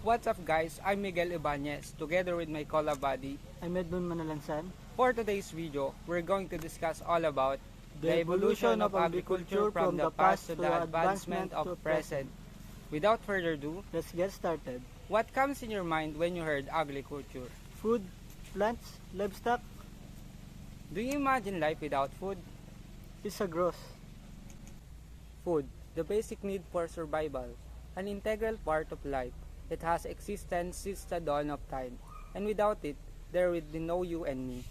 What's up guys, I'm Miguel Ibanez together with my collab buddy. I'm Edmund Manalansan. For today's video, we're going to discuss all about The evolution of agriculture from the past to the advancement of present. Without further ado, Let's get started. what comes in your mind when you heard agriculture? Food, plants, livestock Do you imagine life without food? is a gross. Food, the basic need for survival, an integral part of life. It has existed since the dawn of time, and without it, there would be no you and me.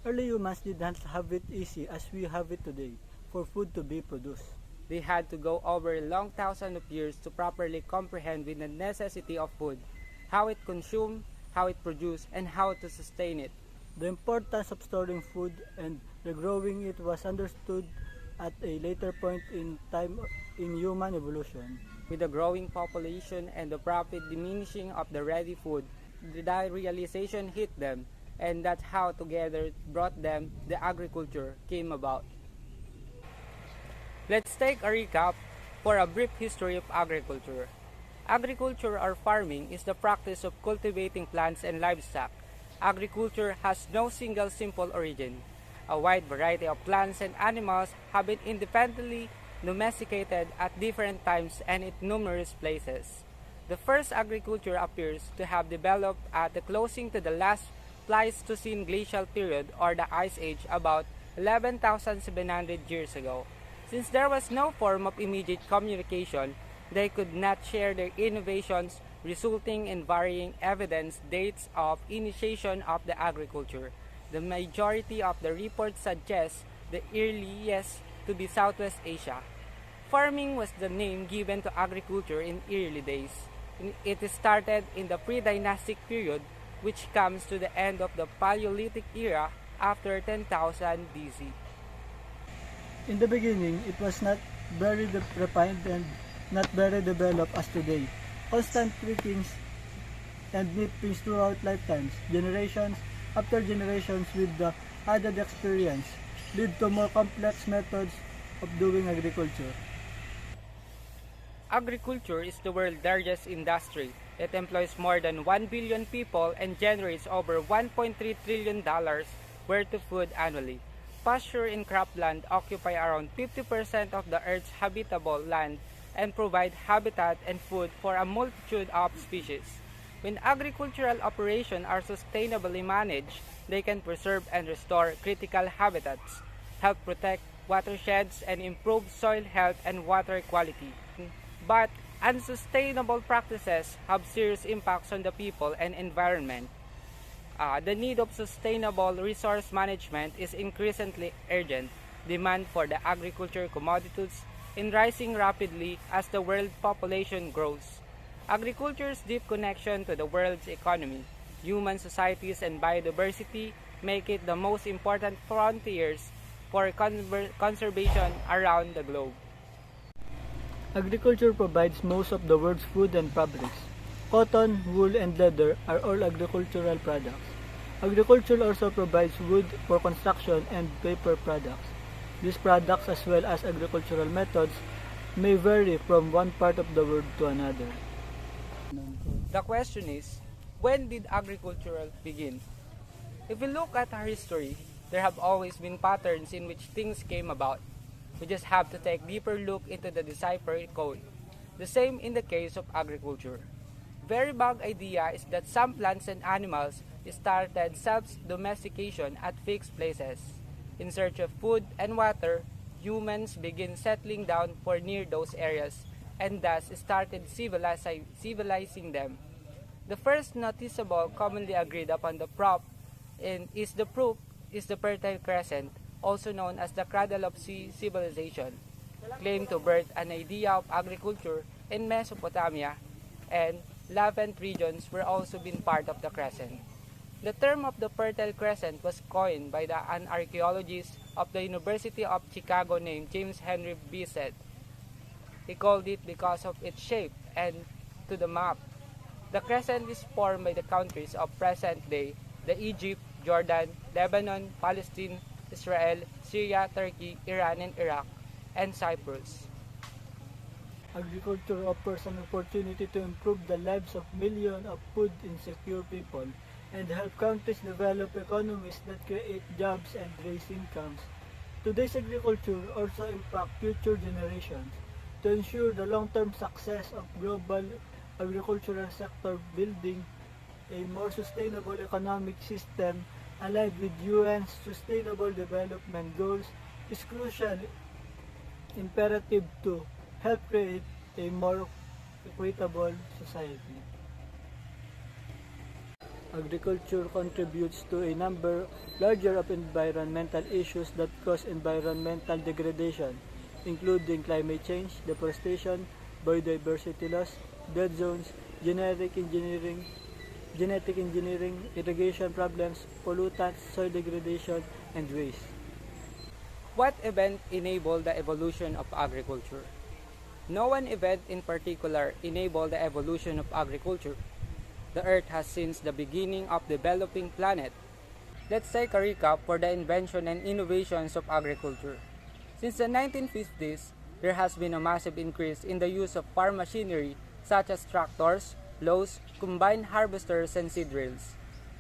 Early humans did not have it easy as we have it today for food to be produced. They had to go over a long thousand of years to properly comprehend with the necessity of food, how it consumed, how it produced, and how to sustain it. The importance of storing food and regrowing it was understood at a later point in time in human evolution. With the growing population and the rapid diminishing of the ready food, the realization hit them, and that's how together brought them the agriculture came about. Let's take a recap for a brief history of agriculture. Agriculture or farming is the practice of cultivating plants and livestock. Agriculture has no single simple origin. A wide variety of plants and animals have been independently domesticated at different times and in numerous places. The first agriculture appears to have developed at the closing to the last Pleistocene glacial period or the Ice Age about 11,700 years ago. Since there was no form of immediate communication, they could not share their innovations, resulting in varying evidence dates of initiation of the agriculture. The majority of the reports suggest the earliest to be Southwest Asia. Farming was the name given to agriculture in early days. It started in the pre-dynastic period, which comes to the end of the Paleolithic era after 10,000 BC. In the beginning, it was not very refined and not very developed as today. Constant tweakings and nippings throughout lifetimes, generations after generations with the added experience, lead to more complex methods of doing agriculture. Agriculture is the world's largest industry. It employs more than 1 billion people and generates over $1.3 trillion worth of food annually. Pasture and cropland occupy around 50% of the Earth's habitable land and provide habitat and food for a multitude of species. When agricultural operations are sustainably managed, they can preserve and restore critical habitats, help protect watersheds, and improve soil health and water quality. But unsustainable practices have serious impacts on the people and environment. The need of sustainable resource management is increasingly urgent. Demand for the agriculture commodities is rising rapidly as the world population grows. Agriculture's deep connection to the world's economy, human societies, and biodiversity make it the most important frontiers for conservation around the globe. Agriculture provides most of the world's food and fabrics. Cotton, wool, and leather are all agricultural products. Agriculture also provides wood for construction and paper products. These products, as well as agricultural methods, may vary from one part of the world to another. The question is, when did agriculture begin? If we look at our history, there have always been patterns in which things came about. We just have to take a deeper look into the deciphered code. The same in the case of agriculture. Very big idea is that some plants and animals started self-domestication at fixed places. In search of food and water, humans begin settling down for near those areas and thus started civilizing them. The first noticeable commonly agreed upon the proof is the Fertile Crescent, also known as the Cradle of Civilization, claimed to birth an idea of agriculture in Mesopotamia, and Levant regions were also been part of the crescent. The term of the Fertile Crescent was coined by an archaeologist of the University of Chicago named James Henry Bissett. He called it because of its shape and to the map. The crescent is formed by the countries of present day, the Egypt, Jordan, Lebanon, Palestine, Israel, Syria, Turkey, Iran, and Iraq, and Cyprus. Agriculture offers an opportunity to improve the lives of millions of food insecure people and help countries develop economies that create jobs and raise incomes. Today's agriculture also impacts future generations. To ensure the long-term success of global agricultural sector, building a more sustainable economic system aligned with UN's Sustainable Development Goals is crucial imperative to help create a more equitable society. Agriculture contributes to a number larger of environmental issues that cause environmental degradation, including climate change, deforestation, biodiversity loss, dead zones, genetic engineering, irrigation problems, pollutants, soil degradation, and waste. What event enabled the evolution of agriculture? No one event in particular enabled the evolution of agriculture. The Earth has since the beginning of developing planet. Let's take a recap for the invention and innovations of agriculture. Since the 1950s, there has been a massive increase in the use of farm machinery such as tractors, plows, combine harvesters, and seed drills.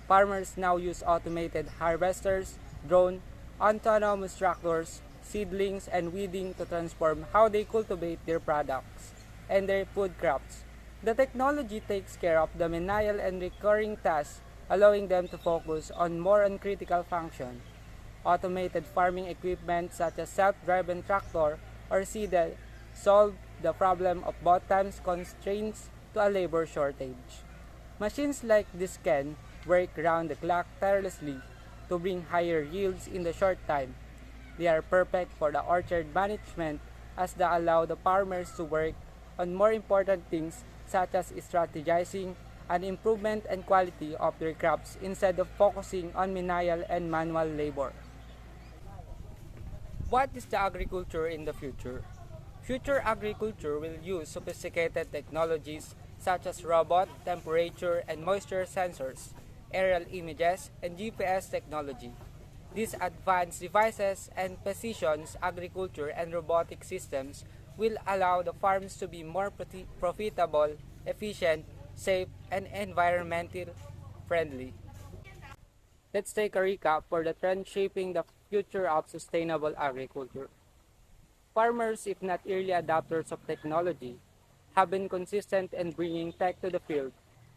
Farmers now use automated harvesters, drone, autonomous tractors, seedlings, and weeding to transform how they cultivate their products and their food crops. The technology takes care of the menial and recurring tasks, allowing them to focus on more uncritical function. Automated farming equipment such as self-driven tractor or seeder solve the problem of both times constraints to a labor shortage. Machines like this can work round the clock tirelessly to bring higher yields in the short time. They are perfect for the orchard management as they allow the farmers to work on more important things such as strategizing and improvement and quality of their crops instead of focusing on menial and manual labor. What is the agriculture in the future? Future agriculture will use sophisticated technologies such as robot, temperature and moisture sensors, aerial images, and GPS technology. These advanced devices and precision agriculture and robotic systems will allow the farms to be more profitable, efficient, safe, and environmentally friendly. Let's take a recap for the trend shaping the future of sustainable agriculture. Farmers, if not early adopters of technology, have been consistent in bringing tech to the field.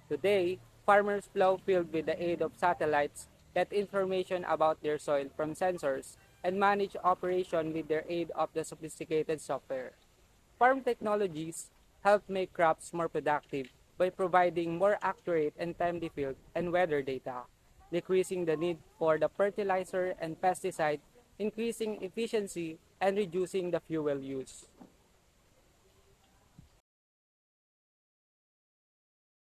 Today, farmers plow field with the aid of satellites, get information about their soil from sensors, and manage operation with the aid of the sophisticated software. Farm technologies help make crops more productive by providing more accurate and timely field and weather data, decreasing the need for the fertilizer and pesticide, increasing efficiency, and reducing the fuel use.